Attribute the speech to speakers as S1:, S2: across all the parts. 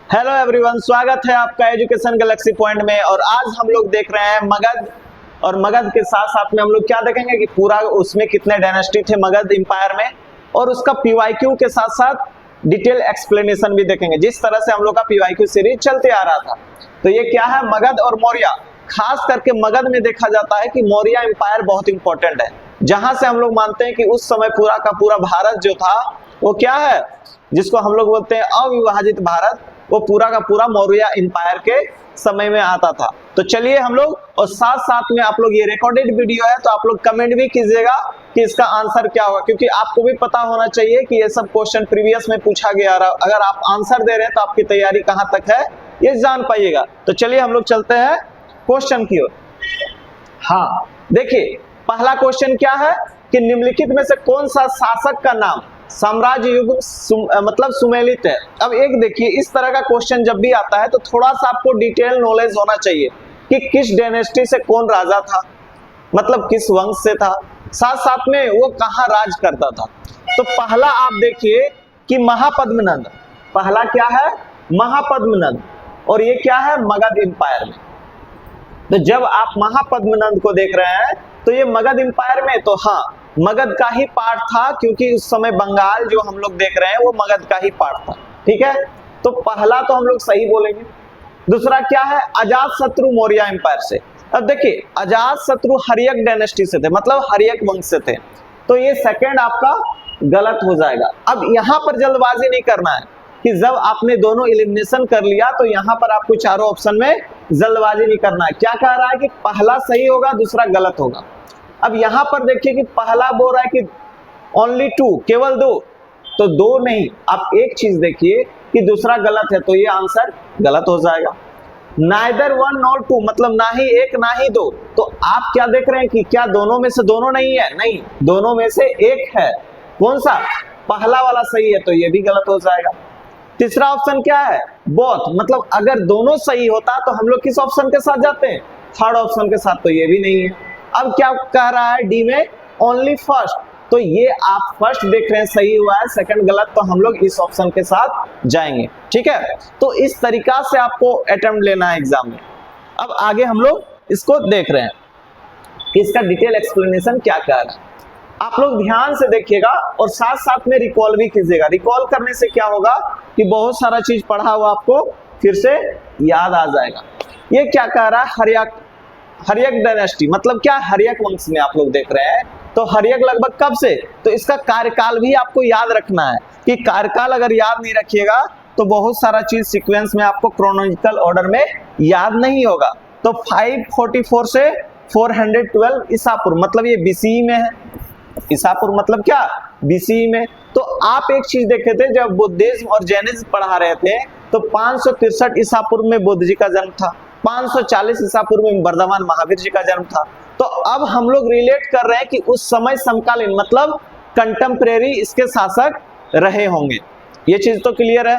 S1: Hello everyone, स्वागत है आपका एजुकेशन गैलेक्सी पॉइंट में। और आज हम लोग देख रहे हैं मगध। और मगध के साथ साथ में हम लोग क्या देखेंगे कि पूरा उसमें कितने डायनेस्टी थे मगध एम्पायर में, और उसका पीवाईक्यू के साथ साथ डिटेल एक्सप्लेनेशन भी देखेंगे, जिस तरह से हम लोग का पीवाईक्यू सीरीज चलते आ रहा था। तो ये क्या है, मगध और मौर्य। खास करके मगध में देखा जाता है कि मौर्य एम्पायर बहुत इंपॉर्टेंट है, जहां से हम लोग मानते हैं कि उस समय पूरा का पूरा भारत जो था वो क्या है, जिसको हम लोग बोलते हैं अविभाजित भारत, वो पूरा का पूरा मौर्य एम्पायर के समय में आता था। तो चलिए हम लोग, और साथ साथ में आप लोग, ये रिकॉर्डेड वीडियो है तो आप लोग कमेंट भी कीजिएगा कि इसका आंसर क्या होगा, क्योंकि आपको भी पता होना चाहिए कि ये सब क्वेश्चन प्रीवियस में पूछा गया। अगर आप आंसर दे रहे हैं तो आपकी तैयारी कहां तक है ये जान पाइएगा। तो चलिए हम लोग चलते हैं क्वेश्चन की ओर। हाँ देखिए, पहला क्वेश्चन क्या है कि निम्नलिखित में से कौन सा शासक का नाम साम्राज्य युग मतलब सुमेलित है। अब एक देखिए, इस तरह का क्वेश्चन जब भी आता है तो थोड़ा सा आपको डिटेल नॉलेज होना चाहिए कि किस डायनेस्टी से कौन राजा था, मतलब किस वंश से था, साथ साथ में वो कहाँ राज करता था। तो पहला आप देखिए कि महापद्मनंद, पहला क्या है, महापद्मनंद, और ये क्या है, मगध एम्पायर में। तो जब आप महापद्मनंद को देख रहे हैं तो ये मगध एम्पायर में, तो हाँ मगध का ही पार्ट था, क्योंकि उस समय बंगाल जो हम लोग देख रहे हैं वो मगध का ही पार्ट था। ठीक है, तो पहला तो हम लोग सही बोलेंगे। दूसरा क्या है, अजातशत्रु मौर्य एम्पायर से। अब देखिए, अजातशत्रु हर्यक डायनेस्टी से थे, मतलब हर्यक वंश से थे, तो ये सेकंड आपका गलत हो जाएगा। अब यहां पर जल्दबाजी नहीं करना है कि जब आपने दोनों एलिमिनेशन कर लिया तो यहां पर आपको चारों ऑप्शन में जल्दबाजी नहीं करना है। क्या कह रहा है कि पहला सही होगा, दूसरा गलत होगा। अब यहां पर देखिए कि पहला बोल रहा है कि ओनली टू, केवल दो, तो दो नहीं, आप एक चीज देखिए कि दूसरा गलत है, तो ये आंसर गलत हो जाएगा। नाइदर वन नॉर टू, मतलब ना ही एक ना ही दो, तो आप क्या देख रहे हैं कि क्या दोनों में से दोनों नहीं है, नहीं, दोनों में से एक है। कौन सा, पहला वाला सही है, तो ये भी गलत हो जाएगा। तीसरा ऑप्शन क्या है, बोथ, मतलब अगर दोनों सही होता तो हम लोग किस ऑप्शन के साथ जाते हैं, थर्ड ऑप्शन के साथ, तो ये भी नहीं है। अब क्या कह रहा है, डी में ओनली फर्स्ट, तो ये आप फर्स्ट देख रहे हैं सही हुआ है, सेकंड गलत, तो हम लोग इस ऑप्शन के साथ जाएंगे। ठीक है, तो इस तरीका से आपको अटेम्प्ट लेना है एग्जाम में। अब आगे हम लोग इसको देख रहे हैं कि इसका डिटेल एक्सप्लेनेशन क्या कह रहा है। आप लोग ध्यान से देखिएगा और साथ साथ में रिकॉल भी कीजिएगा। रिकॉल करने से क्या होगा कि बहुत सारा चीज पढ़ा हुआ आपको फिर से याद आ जाएगा। ये क्या कह रहा है, हर्यक डायनेस्टी, मतलब क्या, हर्यक वंश में आप लोग देख रहे हैं। तो हर्यक लगभग कब से, तो इसका कार्यकाल भी आपको याद रखना है कि कार्यकाल अगर याद नहीं रखिएगा तो बहुत सारा चीज सीक्वेंस में आपको क्रोनोलॉजिकल ऑर्डर में याद नहीं होगा। तो 544 से 412 ईसापुर, मतलब ये बीसीई में है। ईसापुर मतलब क्या, बीसीई में। तो आप एक चीज देखे थे, जब बुद्धिज्म और जैनिज्म पढ़ा रहे थे तो 563 ईसापुर में बुद्ध जी का जन्म था, 540 ईसापुर में वर्धमान महावीर जी का जन्म था। तो अब हम लोग रिलेट कर रहे हैं कि उस समय समकालीन, मतलब कंटेम्परेरी इसके शासक रहे होंगे। ये चीज तो क्लियर है।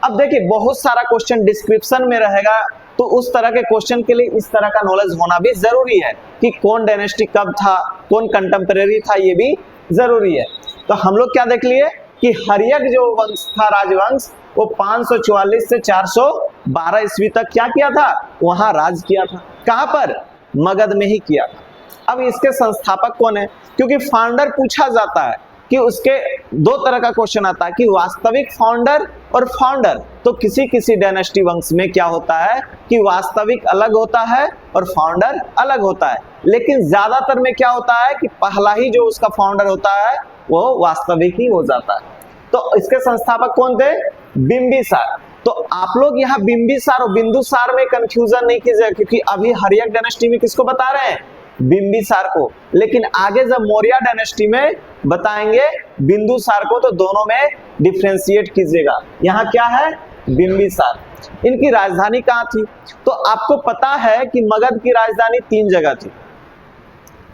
S1: अब देखिए, बहुत सारा क्वेश्चन डिस्क्रिप्शन में रहेगा, तो उस तरह के क्वेश्चन के लिए इस तरह का नॉलेज होना भी जरूरी है कि कौन डायनेस्टी कब था, कौन कंटेम्परेरी था, ये भी जरूरी है। तो हम लोग क्या देख लिए कि हर्यक जो वंश था, राजवंश, वो 544 से 412 ईस्वी तक क्या किया था, वहां राज किया था। कहां पर, मगध में ही किया था। अब इसके संस्थापक कौन है, क्योंकि फाउंडर पूछा जाता है कि उसके दो तरह का क्वेश्चन आता है कि वास्तविक फाउंडर और फाउंडर। तो किसी किसी डायनेस्टी वंश में क्या होता है कि वास्तविक अलग होता है और फाउंडर अलग होता है, लेकिन ज्यादातर में क्या होता है कि पहला ही जो उसका फाउंडर होता है वो वास्तविक ही हो जाता है। तो इसके संस्थापक कौन थे, बिंबिसार। तो आप लोग यहाँ बिंबिसार और बिंदुसार में कंफ्यूजन नहीं कीजिएगा, क्योंकि अभी हर्यक डायनेस्टी में किसको बता रहे हैं, बिंबिसार को, लेकिन आगे जब मौर्य डायनेस्टी में बताएंगे बिंदुसार को, तो दोनों में डिफरेंशिएट कीजिएगा। यहाँ क्या है, बिंबिसार। इनकी राजधानी कहाँ थी, तो आपको पता है कि मगध की राजधानी 3 जगह थी,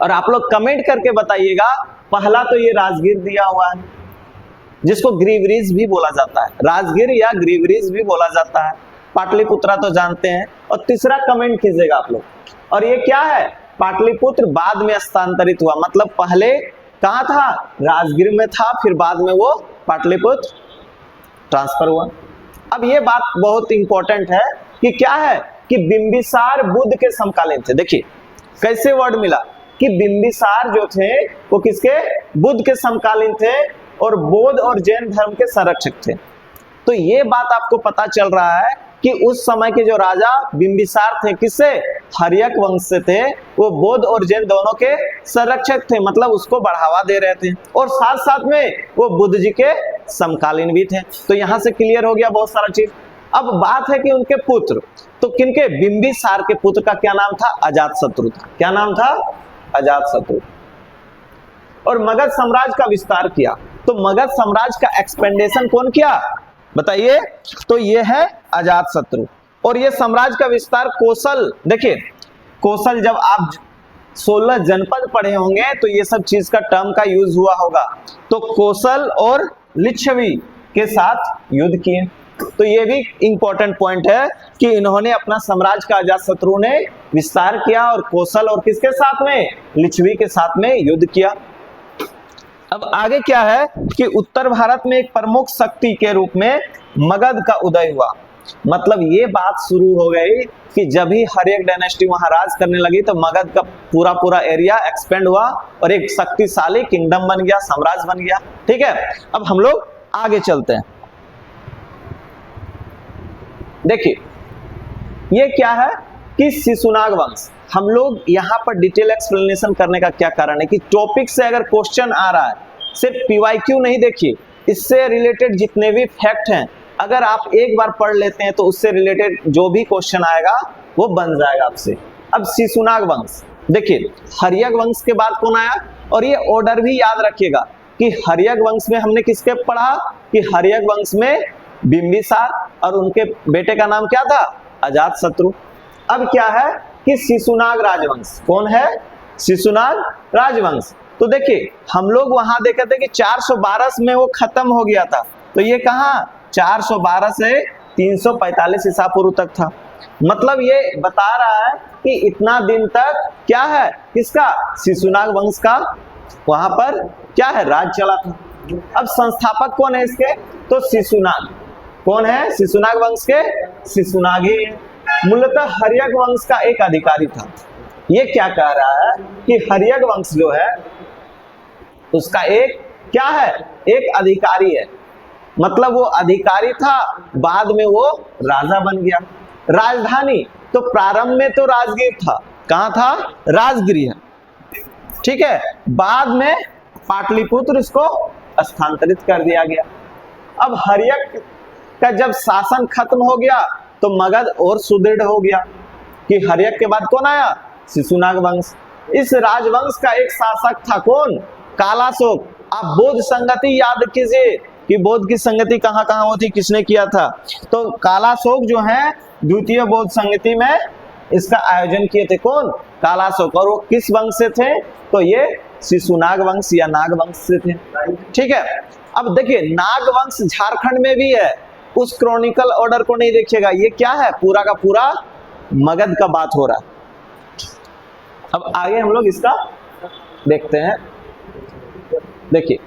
S1: और आप लोग कमेंट करके बताइएगा। पहला तो ये राजगीर दिया हुआ है, जिसको ग्रीवरीज भी बोला जाता है, राजगीर या ग्रीवरीज भी बोला जाता है। पाटलिपुत्रा तो जानते हैं। और तीसरा कमेंट कीजिएगा आप लोग, और ये क्या है, पाटलिपुत्र बाद में स्थानांतरित हुआ, मतलब पहले कहां था, राजगीर में था, फिर बाद में वो पाटलिपुत्र ट्रांसफर हुआ। अब ये बात बहुत इंपॉर्टेंट है कि क्या है कि बिंबिसार बुद्ध के समकालीन थे। देखिए कैसे वर्ड मिला कि बिंबिसार जो थे वो किसके, बुद्ध के समकालीन थे और बौद्ध और जैन धर्म के संरक्षक थे। तो ये बात आपको पता चल रहा है कि उस समय के जो राजा बिंबिसार थे किससे, हर्यक वंश से थे, वो बौद्ध और जैन दोनों के संरक्षक थे, मतलब उसको बढ़ावा दे रहे थे और साथ साथ में वो बुद्ध जी के समकालीन भी थे। तो यहां से क्लियर हो गया बहुत सारा चीज। अब बात है कि उनके पुत्र, तो किनके, बिंबिसार के पुत्र का क्या नाम था, अजातशत्रु था। क्या नाम था, अजातशत्रु। और मगध साम्राज्य का विस्तार किया। तो मगध साम्राज्य का एक्सपेंडेशन कौन किया बताइए, तो ये है अजातशत्रु। और ये साम्राज्य का विस्तार कौशल, देखिए कौशल, जब आप 16 जनपद पढ़े होंगे तो ये सब चीज का टर्म का यूज हुआ होगा। तो कौशल और लिच्छवी के साथ युद्ध किए। तो ये भी इंपॉर्टेंट पॉइंट है कि इन्होंने अपना साम्राज्य का अजातशत्रु ने विस्तार किया और कौशल और किसके साथ में, लिच्छवी के साथ में युद्ध किया। अब आगे क्या है कि उत्तर भारत में एक प्रमुख शक्ति के रूप में मगध का उदय हुआ। मतलब ये बात शुरू हो गई कि जब भी हर्यक डायनेस्टी वहां राज करने लगी तो मगध का पूरा पूरा एरिया एक्सपेंड हुआ और एक शक्तिशाली किंगडम बन गया, साम्राज्य बन गया। ठीक है, अब हम लोग आगे चलते हैं। देखिए ये क्या है कि शिशुनाग वंश। हम लोग यहाँ पर डिटेल एक्सप्लेनेशन करने का क्या कारण है कि टॉपिक से अगर क्वेश्चन आ रहा है, सिर्फ पीवाईक्यू नहीं, देखिए इससे रिलेटेड जितने भी फैक्ट हैं अगर आप एक बार पढ़ लेते हैं तो उससे रिलेटेड जो भी क्वेश्चन आएगा वो बन जाएगा आपसे। अब शिशुनाग वंश, देखिए हर्यक वंश के बाद कौन आया, और ये ऑर्डर भी याद रखिएगा कि हर्यक वंश में हमने किसके पढ़ा कि हर्यक वंश में बिंबिसार और उनके बेटे का नाम क्या था, अजातशत्रु। अब क्या है कि शिशुनाग राजवंश, कौन है, शिशुनाग राजवंश। तो देखिए हम लोग वहां देखे थे कि 412 में वो खत्म हो गया था। तो ये कहां, 412 से 345 ईसा पूर्व तक था। मतलब ये बता रहा है कि इतना दिन तक क्या है, किसका, शिशुनाग वंश का वहां पर क्या है, राज चला था। अब संस्थापक कौन है इसके, तो शिशुनाग। कौन है, शिशुनाग वंश के, शिशुनाग ही है। मूलतः हर्यक वंश का एक अधिकारी था। ये क्या कह रहा है कि हर्यक वंश जो है उसका एक क्या है, एक अधिकारी है। मतलब वो अधिकारी था, बाद में वो राजा बन गया। राजधानी, तो प्रारंभ में तो राजगीर था, कहां था, राजगृह, ठीक है। बाद में पाटलिपुत्र इसको स्थानांतरित कर दिया गया। अब हर्यक का जब शासन खत्म हो गया तो मगध और सुदृढ़ हो गया कि हर्यक के बाद कौन आया, शिशुनाग वंश। इस राजवंश का एक शासक था कौन, कालाशोक। आप बौद्ध संगति याद कीजिए कि बौद्ध की संगति कहां कहां होती, किसने किया था, तो कालाशोक जो है द्वितीय बौद्ध संगति में इसका आयोजन किए थे, कौन, कालाशोक। और वो किस वंश से थे, तो ये शिशुनाग वंश या नाग वंश से थे। ठीक है, अब देखिए नाग वंश झारखंड में भी है, उस क्रॉनिकल ऑर्डर को नहीं देखिएगा, ये क्या है, पूरा का पूरा मगध का बात हो रहा है। अब आगे हम लोग इसका देखते हैं। देखिए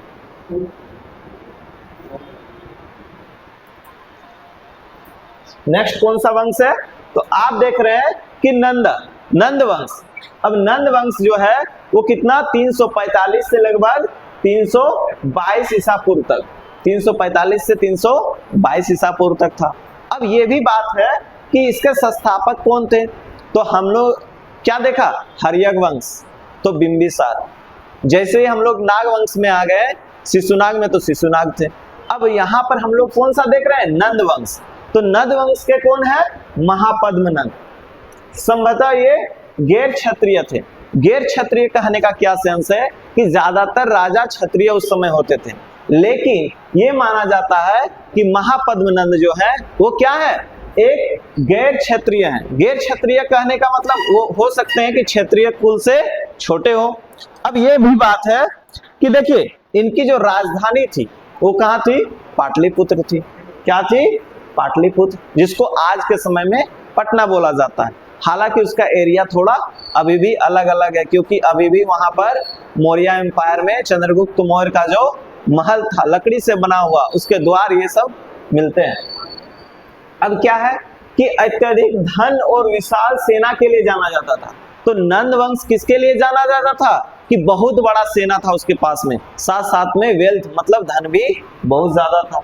S1: नेक्स्ट कौन सा वंश है, तो आप देख रहे हैं कि नंद वंश। अब नंद वंश जो है वो कितना, 345 से लगभग 322 ईसा पूर्व तक, 345 से 322 ईसा पूर्व तक था। अब ये भी बात है कि इसके संस्थापक कौन थे, तो हम लोग क्या देखा, हर्यक वंश, तो बिंबिसार। जैसे ही हम लोग नाग वंश में आ गए, शिशुनाग में तो शिशुनाग थे। अब यहाँ पर हम लोग कौन सा देख रहे हैं, नंद वंश। तो नंद वंश के कौन है, महापद्मनंद। संभवतः ये गैर क्षत्रिय थे। गैर क्षत्रिय कहने का क्या सेंस है कि ज्यादातर राजा क्षत्रिय उस समय होते थे, लेकिन ये माना जाता है कि महापद्मनंद जो है वो क्या है, एक गैर क्षत्रिय है। गैर क्षत्रिय कहने का मतलब वो हो सकते हैं कि क्षत्रिय कुल से छोटे हो। अब ये भी बात है कि देखिए इनकी जो राजधानी थी वो कहाँ थी, पाटलिपुत्र थी। क्या थी, पाटलिपुत्र, जिसको आज के समय में पटना बोला जाता है। हालांकि उसका एरिया थोड़ा अभी भी अलग अलग है, क्योंकि अभी भी वहां पर मौर्य एम्पायर में चंद्रगुप्त मौर्य का जो महल था लकड़ी से बना हुआ, उसके द्वार ये सब मिलते हैं। अब क्या है कि अत्यधिक धन और विशाल सेना के लिए जाना जाता था। तो नंद वंश किसके लिए जाना जाता था कि बहुत बड़ा सेना था उसके पास में, साथ साथ में वेल्थ मतलब धन भी बहुत ज्यादा था।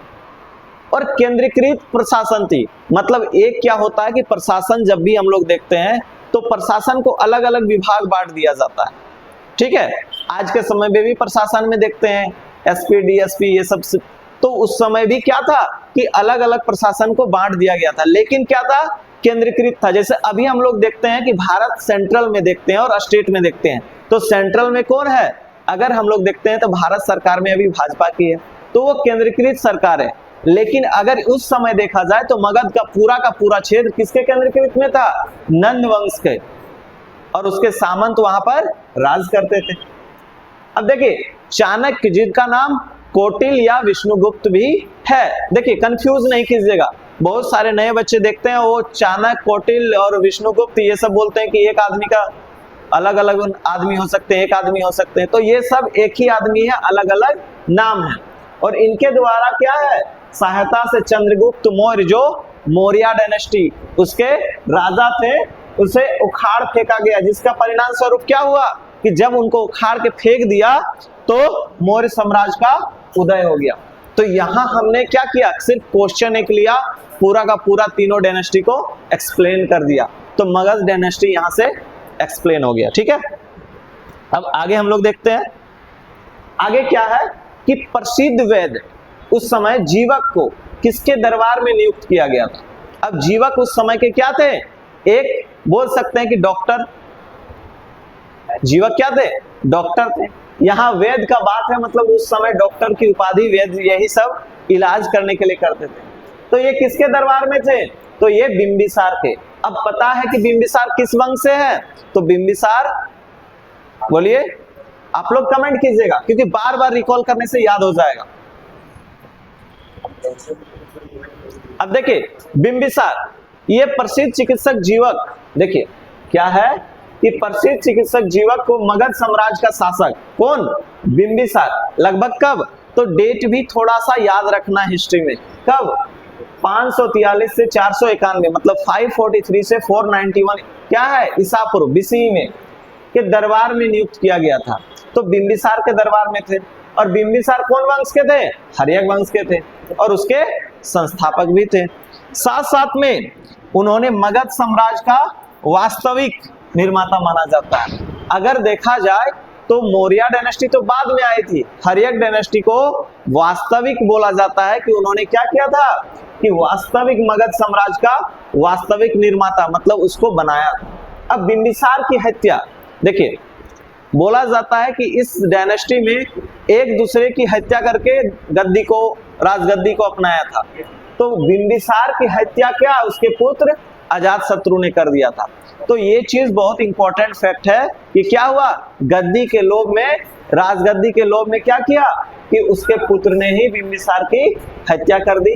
S1: और केंद्रीकृत प्रशासन थी, मतलब एक क्या होता है कि प्रशासन जब भी हम लोग देखते हैं तो प्रशासन को अलग अलग विभाग बांट दिया जाता है, ठीक है। आज के समय में भी प्रशासन में देखते हैं एसपी डीएसपी ये सब, तो उस समय भी क्या था कि अलग अलग प्रशासन को बांट दिया गया था, लेकिन क्या था केंद्रीकृत था। जैसे अभी हम लोग देखते हैं कि भारत सेंट्रल में देखते हैं और स्टेट में देखते हैं, तो सेंट्रल में कौन है, अगर हम लोग देखते हैं तो भारत सरकार में अभी भाजपा की है, तो वो केंद्रीकृत सरकार है। लेकिन अगर उस समय देखा जाए तो मगध का पूरा क्षेत्र किसके केंद्रीकृत में था, नंद वंश के, और उसके सामंत वहां पर राज करते थे। अब देखिए चाणक्य जिनका नाम कौटिल या विष्णुगुप्त भी है, देखिए कंफ्यूज नहीं कीजिएगा, बहुत सारे नए बच्चे देखते हैं वो चाणक्य कौटिल और विष्णुगुप्त ये सब बोलते हैं कि एक आदमी का अलग अलग आदमी हो सकते हैं, एक आदमी हो सकते हैं, तो ये सब एक ही आदमी है, अलग अलग नाम है। और इनके द्वारा क्या है सहायता से चंद्रगुप्त मौर्य जो मौर्य डायनेस्टी उसके राजा थे उसे उखाड़ फेंका गया, जिसका परिणाम स्वरूप क्या हुआ कि जब उनको उखाड़ के फेंक दिया तो मौर्य साम्राज्य का उदय हो गया। तो यहां हमने क्या किया, सिर्फ क्वेश्चन एक लिया, पूरा का पूरा तीनों डायनेस्टी को एक्सप्लेन कर दिया, तो मगध डायनेस्टी यहां से एक्सप्लेन हो गया, ठीक है। अब आगे हम लोग देखते हैं, आगे क्या है कि प्रसिद्ध वैद्य उस समय जीवक को किसके दरबार में नियुक्त किया गया था। अब जीवक उस समय के क्या थे, एक बोल सकते हैं कि डॉक्टर, जीवक क्या थे, डॉक्टर थे। यहाँ वेद का बात है, मतलब उस समय डॉक्टर की उपाधि वेद यही सब इलाज करने के लिए करते थे। तो ये किसके दरबार में थे, तो ये बिंबिसार के। अब पता है कि बिंबिसार किस वंश से है, तो बिंबिसार बोलिए, आप लोग कमेंट कीजिएगा क्योंकि बार बार रिकॉल करने से याद हो जाएगा। अब देखिए बिंबिसार ये प्रसिद्ध चिकित्सक जीवक, देखिए क्या है कि प्रसिद्ध चिकित्सक जीवक को मगध साम्राज्य का शासक कौन, बिंबिसार, लगभग कब, तो डेट भी थोड़ा सा याद रखना हिस्ट्री में, कब 543 से 491, मतलब 543 से 491 क्या है ईसा पूर्व बीसी में के दरबार में नियुक्त किया गया था। तो बिंबिसार के दरबार में थे, और बिंबिसार कौन वंश के थे, हर्यक वंश के थे, और उसके संस्थापक भी थे। साथ साथ में उन्होंने मगध साम्राज्य का वास्तविक निर्माता माना जाता है। अगर देखा जाए तो मौर्य डायनेस्टी तो बाद में आई थी, हर्यक डायनेस्टी को वास्तविक बोला जाता है कि उन्होंने क्या किया था कि वास्तविक मगध साम्राज्य का वास्तविक निर्माता, मतलब उसको बनाया। अब बिंबिसार की हत्या, देखिए बोला जाता है कि इस डायनेस्टी में एक दूसरे की हत्या करके गद्दी को, राजगद्दी को अपनाया था। तो बिंबिसार की हत्या क्या उसके पुत्र अजातशत्रु ने कर दिया था। तो ये चीज बहुत इंपॉर्टेंट फैक्ट है कि क्या हुआ, गद्दी के लोभ में, राजगद्दी के लोभ में क्या किया कि उसके पुत्र ने ही बिंबिसार की हत्या कर दी।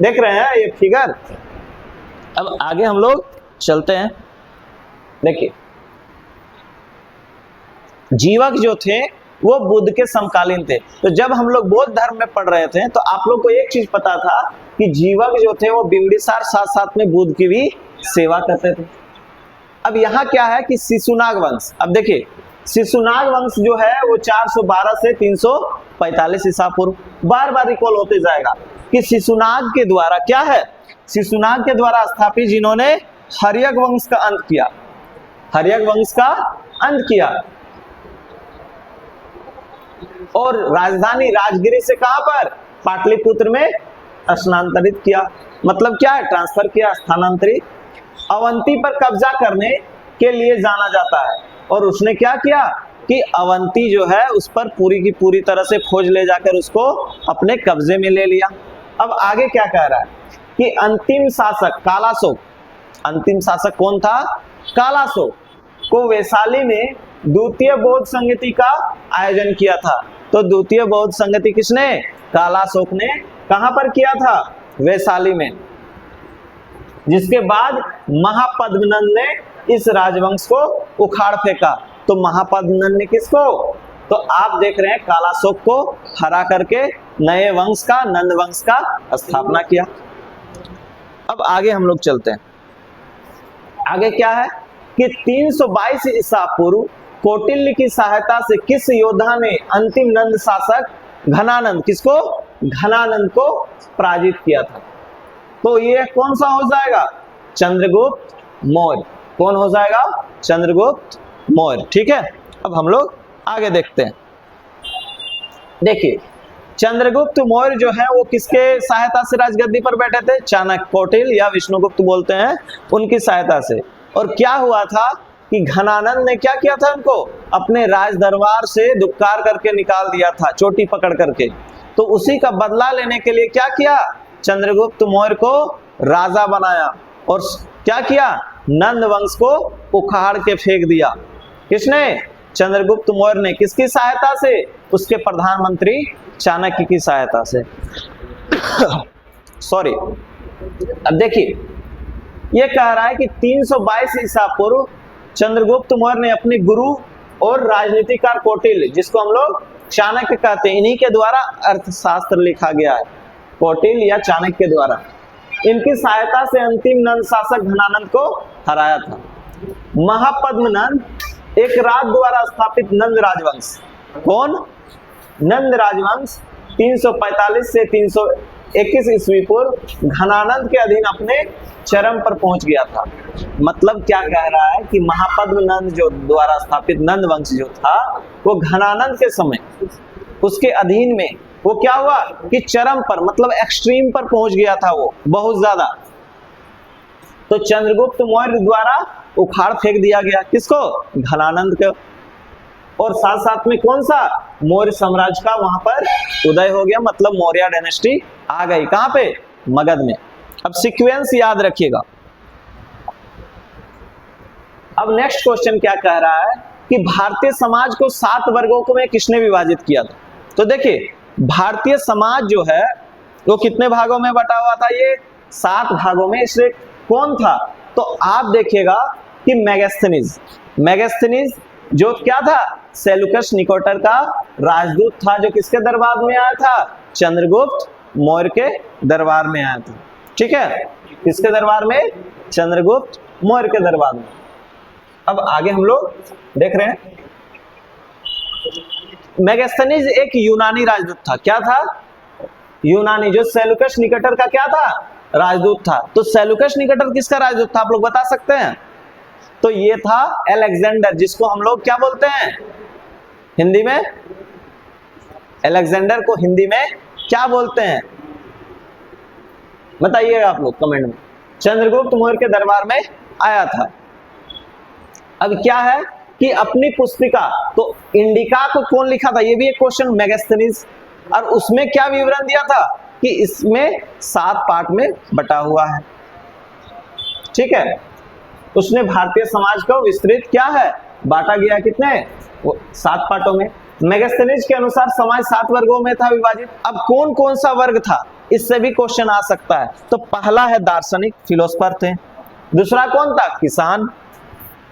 S1: देख रहे हैं ये फिगर। अब आगे हम लोग चलते हैं, देखिए जीवक जो थे वो बुद्ध के समकालीन थे। तो जब हम लोग बौद्ध धर्म में पढ़ रहे थे तो आप लोग को एक चीज पता था कि जीवक जो थे वो बिंबिसार साथ साथ में बुद्ध की भी सेवा करते थे। अब यहाँ क्या है कि शिशुनाग वंश, अब देखिए शिशुनाग वंश जो है वो 412 से 345 ईसा पूर्व, बार बार रिकॉल होते जाएगा कि शिशुनाग के द्वारा क्या है, शिशुनाग के द्वारा स्थापित जिन्होंने हर्यक वंश का अंत किया, हर्यक वंश का अंत किया, और राजधानी राजगिरी से कहां पर, पाटलिपुत्र में स्थानांतरित किया। मतलब क्या है, ट्रांसफर किया, स्थानांतरित। अवंती पर कब्जा करने के लिए जाना जाता है, और उसने क्या किया कि अवंती जो है उस पर पूरी की पूरी तरह से फौज ले जाकर उसको अपने कब्जे में ले लिया। अब आगे क्या कह रहा है कि अंतिम शासक कालाशोक, अंतिम शासक कौन था, कालाशोक को वैशाली में द्वितीय बौद्ध संगति का आयोजन किया था। तो द्वितीय बौद्ध संगति किसने, कालाशोक ने कहां पर किया था, वैशाली में। जिसके बाद महापद्मनंद ने इस राजवंश को उखाड़ फेंका। तो महापद्मनंद ने किसको, तो आप देख रहे हैं कालाशोक को हरा करके नए वंश का, नंद वंश का स्थापना किया। अब आगे हम लोग चलते हैं। आगे क्या है कि 322 ईसा पूर्व कौटिल्य की सहायता से किस योद्धा ने अंतिम नंद शासक घनानंद, किसको, घनानंद को पराजित किया था? तो ये कौन सा हो जाएगा? चंद्रगुप्त मौर्य। कौन हो जाएगा? चंद्रगुप्त मौर्य। ठीक है, अब हम लोग आगे देखते हैं। देखिए, चंद्रगुप्त मौर्य जो है वो किसके सहायता से राजगद्दी पर बैठे थे? चाणक्य, कौटिल्य या विष्णुगुप्त बोलते हैं, उनकी सहायता से। और क्या हुआ था कि घनानंद ने क्या किया था? उनको अपने राज दरबार से दुक्कार करके निकाल दिया था, चोटी पकड़ करके। तो उसी का बदला लेने के लिए क्या किया? चंद्रगुप्त मौर्य को राजा बनाया और क्या किया? नंद वंश को उखाड़ के फेंक दिया। किसने? चंद्रगुप्त मौर्य ने। किसकी सहायता से? उसके प्रधानमंत्री चाणक्य की सहायता से। सॉरी। अब देखिए, ये कह रहा है कि 322 ईसा पूर्व चंद्रगुप्त मौर्य ने अपने गुरु और राजनीतिकार कौटिल्य, जिसको हम लोग चाणक्य कहते हैं, इन्हीं के द्वारा अर्थशास्त्र लिखा गया है, कौटिल्य या चाणक्य के द्वारा, इनकी सहायता से अंतिम नंद शासक घनानंद को हराया था। महापद्म नंद एक राज द्वारा स्थापित नंद राजवंश। कौन? नंद राजवंश 345 से 321 ईस्वी पूर्व घनानंद के अधीन अपने चरम पर पहुंच गया था। मतलब क्या कह रहा है कि महापद्म नंद जो द्वारा स्थापित नंद वंश जो था वो घनानंद के समय उसके अधीन में वो क्या हुआ कि चरम पर, मतलब एक्सट्रीम पर पहुंच गया था वो, बहुत ज्यादा। तो चंद्रगुप्त मौर्य द्वारा उखाड़ फेंक दिया गया। किसको? घनानंद को। और साथ साथ में कौन सा? मौर्य साम्राज्य का वहां पर उदय हो गया, मतलब मौर्य डायनेस्टी आ गई। कहां पे? मगध में। अब सीक्वेंस याद रखिएगा। अब नेक्स्ट क्वेश्चन क्या कह रहा है कि भारतीय समाज को 7 वर्गों में किसने विभाजित किया था? तो देखिए, भारतीय समाज जो है वो कितने भागों में बटा हुआ था? ये 7 भागों में। इससे कौन था? तो आप देखिएगा कि मेगास्थनीज जो क्या था? सेल्यूकस निकोटर का राजदूत था, जो किसके दरबार में आया था? चंद्रगुप्त मौर्य के दरबार में आया था। ठीक है, किसके दरबार में? चंद्रगुप्त मौर्य के दरबार में। अब आगे हम लोग देख रहे हैं, मेगास्थनीज एक यूनानी राजदूत था। क्या था? यूनानी, जो सेल्यूकस निकेटर का क्या था? राजदूत था। तो सेल्यूकस निकेटर किसका राजदूत था? आप लोग बता सकते हैं? तो ये था अलेक्जेंडर, जिसको हम लोग क्या बोलते हैं हिंदी में? अलेक्जेंडर को हिंदी में क्या बोलते हैं? बताइएगा आप लोग कमेंट में। चंद्रगुप्त मौर्य के दरबार में आया था। अब क्या है कि अपनी पुस्तिका, तो इंडिका को कौन लिखा था? ये भी एक क्वेश्चन, मेगास्थनीज। और उसमें क्या विवरण दिया था कि इसमें 7 पार्ट में बटा हुआ है। ठीक है, उसने भारतीय समाज को विस्तृत क्या है? बांटा गया। कितने? 7 पार्टों में। मेगास्थनीज के अनुसार समाज 7 वर्गों में था विभाजित। अब कौन कौन सा वर्ग था, इससे भी क्वेश्चन आ सकता है। तो पहला है दार्शनिक, फिलोसफर थे। दूसरा कौन था? किसान।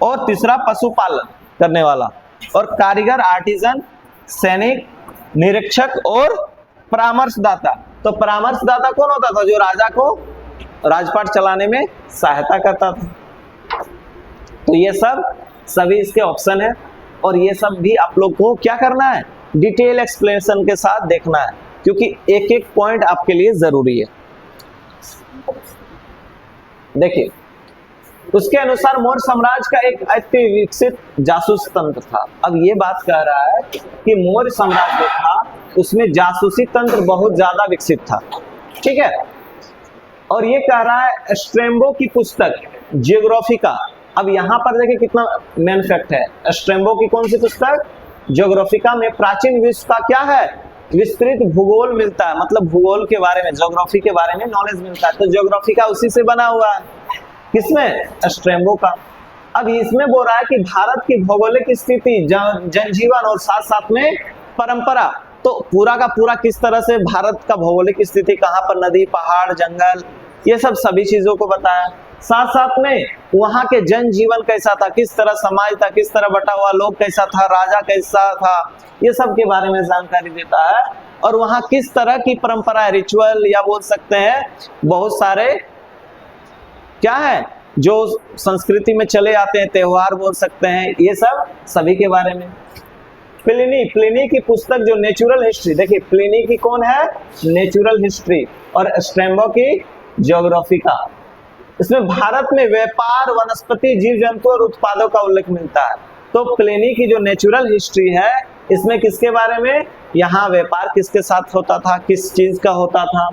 S1: और तीसरा पशुपालन करने वाला। और कारीगर, आर्टिजन, सैनिक, निरीक्षक और परामर्शदाता। तो परामर्शदाता कौन होता था? जो राजा को राजपाट चलाने में सहायता करता था। तो ये सब सभी इसके ऑप्शन है, और ये सब भी आप लोग को क्या करना है? डिटेल एक्सप्लेनेशन के साथ देखना है, क्योंकि एक एक पॉइंट आपके लिए जरूरी है। देखिए, उसके अनुसार मौर्य साम्राज्य का एक अति विकसित जासूस तंत्र था। अब ये बात कह रहा है कि मौर्य साम्राज्य जो था उसमें जासूसी तंत्र बहुत ज्यादा विकसित था। ठीक है, और ये कह रहा है स्ट्रेम्बो की पुस्तक जियोग्राफी का। अब यहाँ पर देखिए कितना मेन फैक्ट है। स्ट्रेम्बो की कौन सी पुस्तक? जियोग्राफिका में प्राचीन विश्व का क्या है? विस्तृत भूगोल मिलता है, मतलब भूगोल के बारे में, ज्योग्राफी के बारे में नॉलेज मिलता है। तो ज्योग्राफी का उसी से बना हुआ है। किसमें? स्ट्रेम्बो का। अब इसमें बोल रहा है कि भारत की भौगोलिक स्थिति, जनजीवन और साथ साथ में परंपरा, तो पूरा का पूरा किस तरह से भारत का भौगोलिक स्थिति, कहाँ पर नदी, पहाड़, जंगल, ये सब सभी चीजों को बताया। साथ साथ में वहां के जनजीवन कैसा था, किस तरह समाज था, किस तरह बटा हुआ लोग कैसा था, राजा कैसा था, ये सब के बारे में जानकारी देता है। और वहां किस तरह की परंपरा, रिचुअल या बोल सकते हैं बहुत सारे क्या है, जो संस्कृति में चले आते हैं, त्योहार बोल सकते हैं, ये सब सभी के बारे में। प्लिनी की पुस्तक जो नेचुरल हिस्ट्री, देखिए प्लिनी की कौन है, नेचुरल हिस्ट्री, और स्ट्रैबो की ज्योग्राफी का। इसमें भारत में व्यापार, वनस्पति, जीव जंतु और उत्पादों का उल्लेख मिलता है। तो प्लिनी की जो नेचुरल हिस्ट्री है, इसमें किसके बारे में, यहाँ व्यापार किसके साथ होता था, किस चीज का होता था,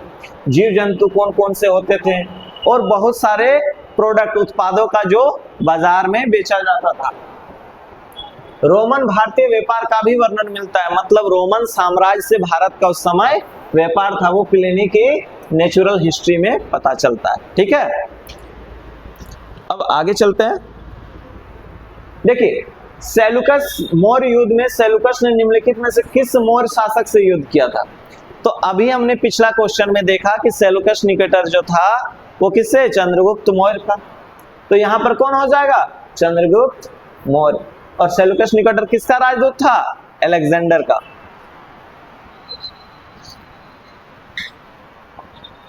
S1: जीव जंतु कौन कौन से होते थे, और बहुत सारे प्रोडक्ट, उत्पादों का जो बाजार में बेचा जाता था। रोमन भारतीय व्यापार का भी वर्णन मिलता है, मतलब रोमन साम्राज्य से भारत का उस समय व्यापार था, वो प्लिनी की नेचुरल हिस्ट्री में पता चलता है। ठीक है, अब आगे चलते हैं। देखिए सेल्यूकस मौर्य युद्ध में सेल्यूकस ने निम्नलिखित में से किस मौर्य शासक से युद्ध किया था? तो अभी हमने पिछला क्वेश्चन में देखा कि सेल्यूकस निकेटर जो था वो किससे, चंद्रगुप्त मौर्य था। तो यहाँ पर कौन हो जाएगा, चंद्रगुप्त मौर्य। और सेल्यूकस निकेटर किसका राजदूत था, अलेक्जेंडर का।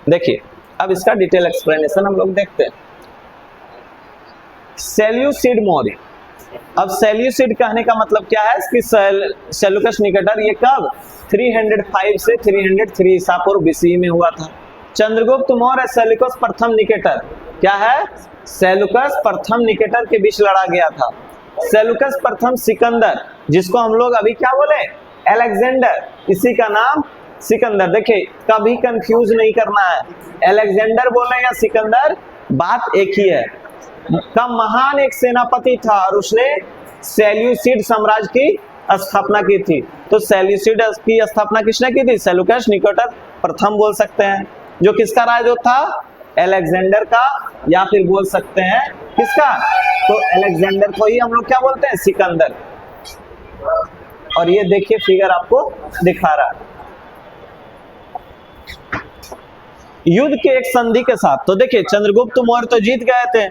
S1: देखिए अब इसका डिटेल एक्सप्लेनेशन हम लोग देखते हैं। सेल्यूसिड मौर्य, अब सेल्यूसिड कहने का मतलब क्या है कि सेल्यूकस निकेटर ये कब 305 से 303 ईसा पूर्व बीसी में हुआ था। चंद्रगुप्त मौर्य सेल्यूकस प्रथम निकेटर, क्या है, सेल्यूकस प्रथम निकेटर के बीच लड़ा गया था। सेल्यूकस प्रथम सिकंदर, जिसको हम लोग अभी क्या बोले, अलेक्जेंडर, इसी का नाम सिकंदर। देखिए कभी कंफ्यूज नहीं करना है, अलेक्जेंडर बोले या सिकंदर, बात एक ही है। का महान एक सेनापति था और उसने सेल्यूसिड साम्राज्य की स्थापना की थी। तो सेल्यूसिड की स्थापना किसने की थी, सेल्यूकस निकेटर प्रथम बोल सकते हैं, जो किसका राजदूत था, अलेक्जेंडर का, या फिर बोल सकते हैं किसका, तो अलेक्जेंडर को ही हम लोग क्या बोलते हैं, सिकंदर। और ये देखिए फिगर आपको दिखा रहा है। युद्ध के एक संधि के साथ, तो देखिए चंद्रगुप्त मौर्य तो जीत गए थे,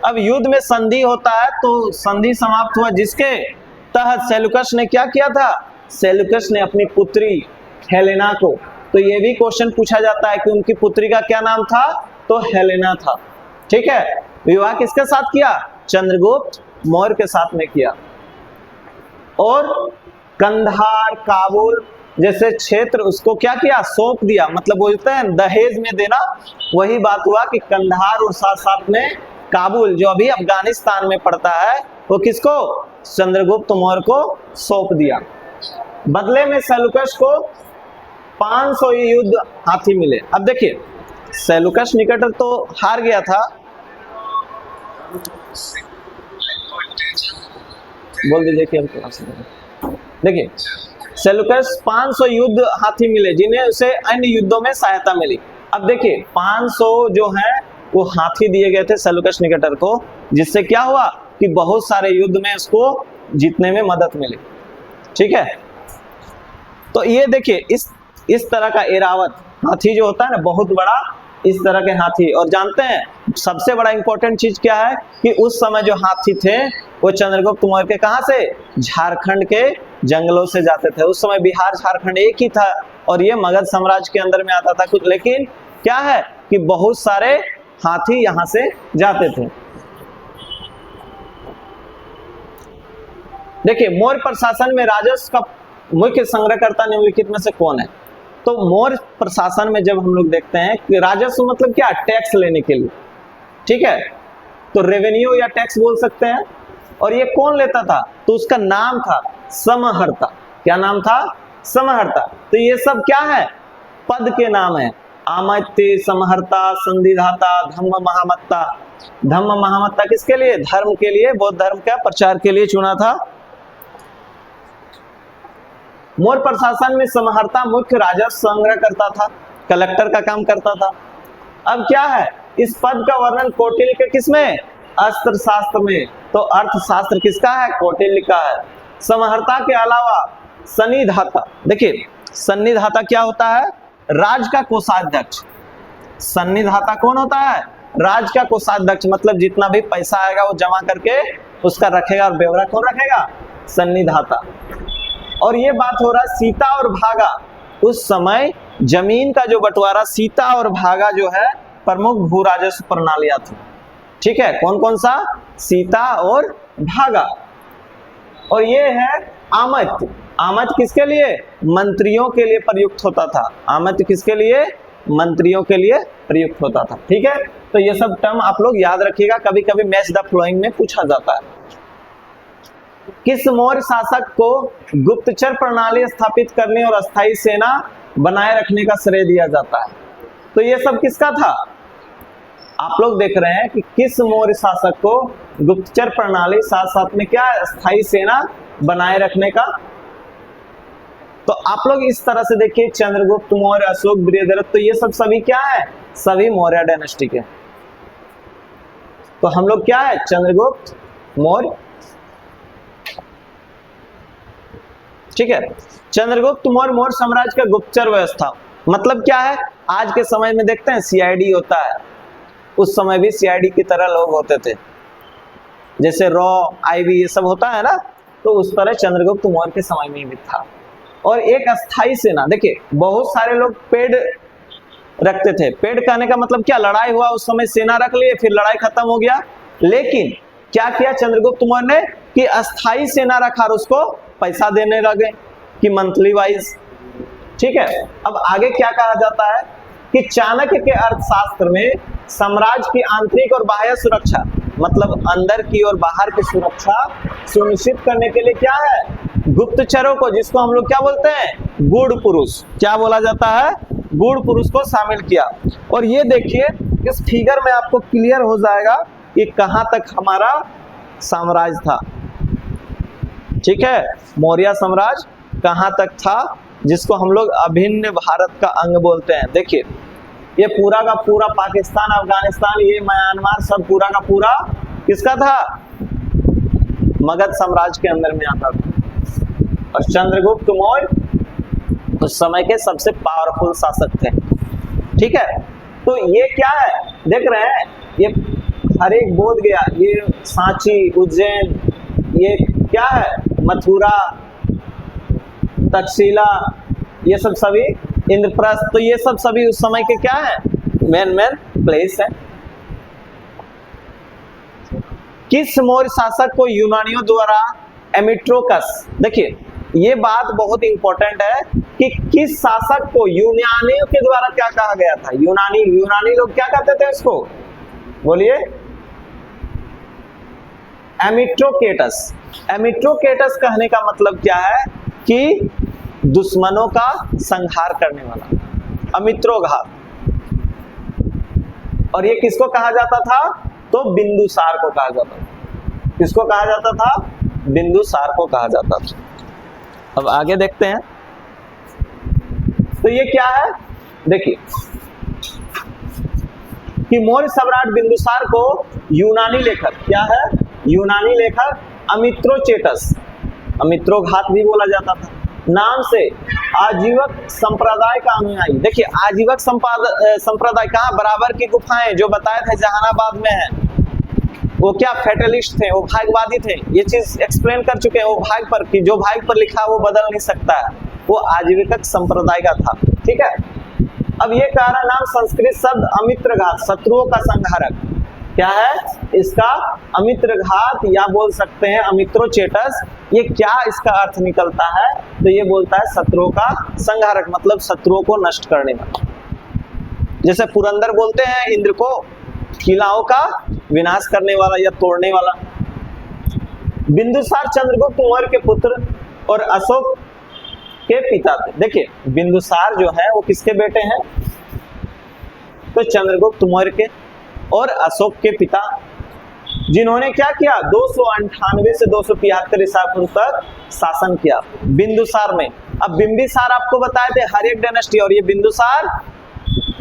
S1: अब युद्ध में संधि होता है, तो संधि समाप्त हुआ जिसके तहत सेल्यूकस ने क्या किया था, सेल्यूकस ने अपनी पुत्री हेलेना को, तो ये भी क्वेश्चन पूछा जाता है कि उनकी पुत्री का क्या नाम था, तो हेलेना था। ठीक है, विवाह किसके साथ किया, चंद्रगुप्त मौर्य के साथ में किया। और कंधार, काबुल जैसे क्षेत्र उसको क्या किया, सौंप दिया, मतलब बोलते हैं दहेज में देना, वही बात हुआ कि कंधार और साथ साथ में काबुल जो अभी अफगानिस्तान में पड़ता है, वो किसको, चंद्रगुप्त मौर्य को सौंप दिया। बदले में सेल्यूकस को 500 युद्ध हाथी मिले। अब देखिए सेल्यूकस निकेटर तो हार गया था, बोल दीजिए कि हमको, देखिए सेल्यूकस 500 युद्ध हाथी मिले, जिन्हें उसे अन्य युद्धों में सहायता मिली। अब देखिए 500 जो है वो हाथी दिए गए थे सेल्यूकस निकेटर को, जिससे क्या हुआ कि बहुत सारे युद्ध में उसको जीतने में मदद मिली। ठीक है, तो ये देखिए इस तरह का एरावत हाथी जो होता है ना, बहुत बड़ा इस तरह के हाथी। और जानते हैं सबसे बड़ा इंपॉर्टेंट चीज क्या है कि उस समय जो हाथी थे वो चंद्रगुप्त मौर्य के कहां से, झारखंड के जंगलों से जाते थे। उस समय बिहार झारखंड एक ही था और ये मगध साम्राज्य के अंदर में आता था कुछ, लेकिन क्या है कि बहुत सारे हाथी यहां से जाते थे। देखिए मौर्य प्रशासन में राजस्व का मुख्य संग्रहकर्ता निम्नलिखित में से कौन है? तो मौर्य प्रशासन में जब हम लोग देखते हैं कि राजस्व मतलब क्या, टैक्स लेने के लिए। ठीक है, तो रेवेन्यू या टैक्स बोल सकते हैं। और ये कौन लेता था, तो उसका नाम था समहर्ता। क्या नाम था, समहर्ता। तो ये सब क्या है, पद के नाम है, आमत्य, समहर्ता, संधिदाता, धम्म महामत्ता। धम्म महामत्ता किसके लिए, धर्म के लिए, बौद्ध धर्म का प्रचार के लिए चुना था। मौर्य प्रशासन में समहर्ता मुख्य राजस्व संग्रह करता था, कलेक्टर का काम करता था। अब क्या है, इस पद का वर्णन कौटिल्य के किसमें, अर्थशास्त्र में। तो अर्थशास्त्र किसका है, कौटिल्य का है। समहर्ता के अलावा सन्निधाता, देखिए सन्निधाता क्या होता है, राज का कोषाध्यक्ष। सन्निधाता कौन होता है, राज का कोषाध्यक्ष, मतलब जितना भी पैसा आएगा वो जमा करके उसका रखेगा, और ब्यौरा कौन रखेगा, सन्निधाता। और ये बात हो रहा है सीता और भागा, उस समय जमीन का जो बंटवारा सीता और भागा जो है प्रमुख भू राजस्व प्रणालियां थी। ठीक है, कौन कौन सा? सीता और धागा। और ये है आमत। आमत किसके लिए? मंत्रियों के लिए प्रयुक्त होता था। आमत किसके लिए? मंत्रियों के लिए प्रयुक्त होता था। ठीक है, तो ये सब टर्म आप लोग याद रखिएगा, कभी कभी मैच द फ्लोइंग में पूछा जाता है। किस मौर्य शासक को गुप्तचर प्रणाली स्थापित करने और अस्थायी सेना बनाए रखने का श्रेय दिया जाता है? तो ये सब किसका था? आप लोग देख रहे हैं कि किस मौर्य शासक को गुप्तचर प्रणाली, साथ साथ में क्या, अस्थायी सेना बनाए रखने का। तो आप लोग इस तरह से देखिए, चंद्रगुप्त मौर्य, अशोक, बृहद्रथ, तो ये सब सभी क्या है? सभी मौर्य डायनेस्टी के। तो हम लोग क्या है? चंद्रगुप्त मौर्य। ठीक है, चंद्रगुप्त मौर्य मौर्य साम्राज्य का गुप्तचर व्यवस्था मतलब क्या है? आज के समय में देखते हैं सीआईडी होता है, उस समय भी सीआईडी की तरह लोग होते थे, जैसे रॉ, आईबी, ये सब होता है ना, तो उस तरह चंद्रगुप्त मौर्य के समय में भी था। और एक अस्थाई सेना, देखिए बहुत सारे लोग पेड रखते थे। पेड कहने का मतलब क्या? लड़ाई हुआ उस समय सेना रख लिए, फिर लड़ाई खत्म हो गया। लेकिन क्या किया चंद्रगुप्त मौर्य ने कि अस्थाई सेना रखा और उसको पैसा देने लगे कि मंथली वाइज। ठीक है, अब आगे क्या कहा जाता है कि चाणक्य के अर्थशास्त्र में साम्राज्य की आंतरिक और बाह्य सुरक्षा, मतलब अंदर की और बाहर की सुरक्षा सुनिश्चित करने के लिए क्या है? गुप्तचरों को, जिसको हम लोग क्या बोलते हैं? गूढ़ पुरुष। क्या बोला जाता है? गूढ़ पुरुष को शामिल किया। और ये देखिए इस फिगर में आपको क्लियर हो जाएगा कि कहां तक हमारा साम्राज्य था। ठीक है, मौर्य साम्राज्य कहां तक था, जिसको हम लोग अभिन्न भारत का अंग बोलते हैं। देखिए ये पूरा का पूरा पाकिस्तान, अफगानिस्तान, ये म्यांमार, सब पूरा का पूरा किसका था? मगध साम्राज्य के अंदर में आता था। और चंद्रगुप्त मौर्य उस समय के सबसे पावरफुल शासक थे। ठीक है, तो ये क्या है देख रहे हैं? ये हर एक बोध गया, ये सांची, उज्जैन, ये क्या है? मथुरा, तक्षशिला, ये सब सभी, इंद्रप्रस्थ, तो ये सब सभी उस समय के क्या है? मेन प्लेस है। किस मौर्य शासक को यूनानियों द्वारा एमिट्रोकस, देखिए ये बात बहुत इंपॉर्टेंट है कि किस शासक को यूनानियों के द्वारा क्या कहा गया था? यूनानी लोग क्या कहते थे इसको? बोलिए। एमिट्रोकेटस। एमिट्रोकेटस कहने का मतलब क्या है कि दुश्मनों का संहार करने वाला, अमित्रोघात। और ये किसको कहा जाता था? तो बिंदुसार को कहा जाता था। किसको कहा जाता था? बिंदुसार को कहा जाता था। अब आगे देखते हैं, तो ये क्या है? देखिए कि मौर्य सम्राट बिंदुसार को यूनानी लेखक, क्या है? यूनानी लेखक अमित्रोचेटस, अमित्रोघात भी बोला जाता था, नाम से आजीवक संप्रदाय का अनुयायी। देखिए आजीवक संप्रदाय कहाँ? बराबर की गुफाएं जो बताए थे जहानाबाद में है, वो क्या फेटलिस्ट थे, वो भाग्यवादी थे। ये चीज एक्सप्लेन कर चुके हैं, वो भाग्य पर की, जो भाग्य पर लिखा वो बदल नहीं सकता है, वो आजीविकक संप्रदाय का था। ठीक है, अब ये कह रहा नाम संस्कृत शब्द अमित्रघात, शत्रुओं का संहारक, क्या है इसका? अमित्रघात, या बोल सकते हैं अमित्रोचेटस। ये क्या इसका अर्थ निकलता है? तो ये बोलता है शत्रुओं का संहारक, मतलब शत्रुओं को नष्ट करने वाला। जैसे पुरंदर बोलते हैं इंद्र को किलाओं का विनाश करने वाला या तोड़ने वाला। बिंदुसार चंद्रगुप्त मौर्य के पुत्र और अशोक के पिता थे। देखिए बिंदुसार जो है वो किसके बेटे हैं? तो चंद्रगुप्त मौर्य के और अशोक के पिता, जिन्होंने क्या किया? 298 से 273 ईसा पूर्व तक शासन किया बिंदुसार में। अब बिंबिसार आपको बताए थे हर एक डायनेस्टी, और ये बिंदुसार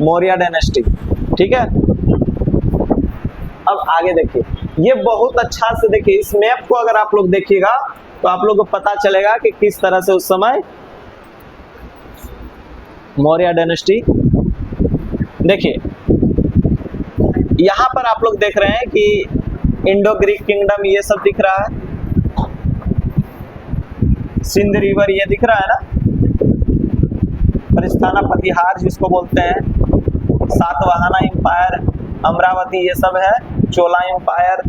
S1: मौर्य डायनेस्टी। ठीक है, अब आगे देखिए, ये बहुत अच्छा से देखिए, इस मैप को अगर आप लोग देखिएगा तो आप लोग को पता चलेगा कि किस तरह से उस समय मौर्य डायनेस्टी। देखिए यहां पर आप लोग देख रहे हैं कि इंडो ग्रीक किंगडम ये सब दिख रहा है, सिंध रिवर ये दिख रहा है ना, परिस्थाना प्रतिहार जिसको बोलते हैं, सातवाहना एम्पायर, अमरावती, ये सब है चोला एम्पायर,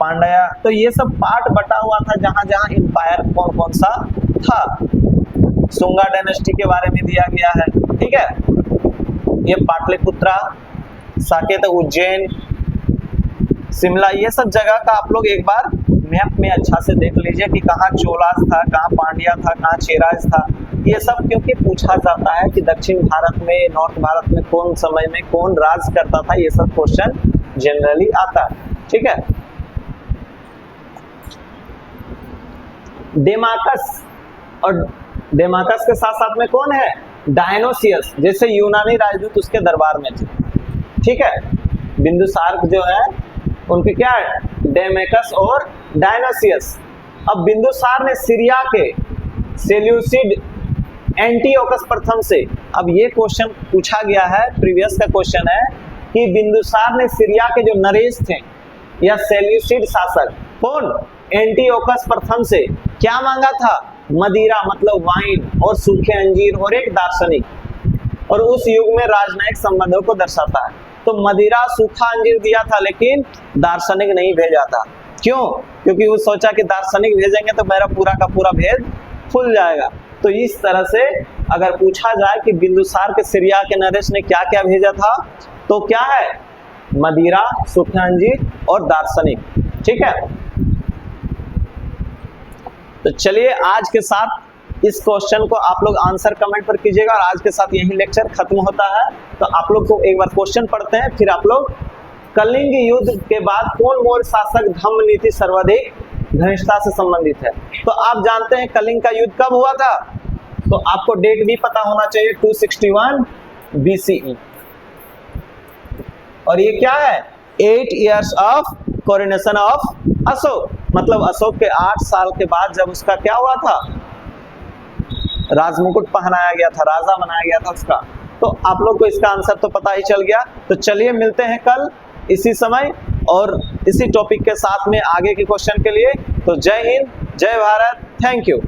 S1: पांड्या। तो ये सब पार्ट बटा हुआ था जहां जहां एम्पायर कौन कौन सा था। सुंगा डायनेस्टी के बारे में दिया गया है, ठीक है। ये पाटलिपुत्रा, साकेत, उज्जैन, शिमला, ये सब जगह का आप लोग एक बार मैप में अच्छा से देख लीजिए कि कहाँ चोलास था, कहाँ पांड्या था, कहाँ चेराज था। ये सब क्योंकि पूछा जाता है कि दक्षिण भारत में, नॉर्थ भारत में कौन समय में कौन राज करता था, ये सब क्वेश्चन जनरली आता है, ठीक है। डेमाकस, और डेमाकस के साथ साथ में कौन है, डायनोसियस, जैसे यूनानी राजदूत उसके दरबार में थे, ठीक है। बिंदुसार जो है उनके क्या है, डेमेकस और डायनोसियस। अब बिंदुसार ने सीरिया के सेल्यूसिड एंटीओकस प्रथम से, अब ये क्वेश्चन पूछा गया है, प्रीवियस का क्वेश्चन है कि बिंदुसार ने सीरिया के जो नरेश थे या सेल्यूसिड शासक कौन, एंटीओकस प्रथम से क्या मांगा था, मदिरा मतलब वाइन और सूखे अंजीर और एक दार्शनिक, और उस युग में राजनयिक संबंधों को दर्शाता है। तो मदिरा सूखा अंजीर दिया था लेकिन दार्शनिक नहीं भेजा था। क्यों? क्योंकि वो सोचा कि दार्शनिक भेजेंगे तो मेरा पूरा का पूरा भेद खुल जाएगा। तो इस तरह से अगर पूछा जाए कि बिंदुसार के सीरिया के नरेश ने क्या क्या भेजा था, तो क्या है, मदिरा, सूखे अंजीर और दार्शनिक, ठीक है। तो चलिए आज के साथ इस क्वेश्चन को आप लोग आंसर कमेंट पर कीजिएगा, और आज के साथ यही लेक्चर खत्म होता है। तो आप लोग को एक बार क्वेश्चन पढ़ते हैं, फिर आप लोग कलिंग युद्ध के बाद कौन मौर्य शासक धम्म नीति सर्वाधिक घनिष्ठता से संबंधित है। तो आप जानते हैं कलिंग का युद्ध कब हुआ था, तो आपको डेट भी पता होना चाहिए, 261 BCE। और ये क्या है, 8 years of coronation of Ashok, मतलब अशोक के 8 साल के बाद जब उसका क्या हुआ था, राजमुकुट पहनाया गया था, राजा बनाया गया था उसका। तो आप लोग को इसका आंसर तो पता ही चल गया। तो चलिए मिलते हैं कल इसी समय और इसी टॉपिक के साथ में आगे के क्वेश्चन के लिए। तो जय हिंद, जय भारत, थैंक यू।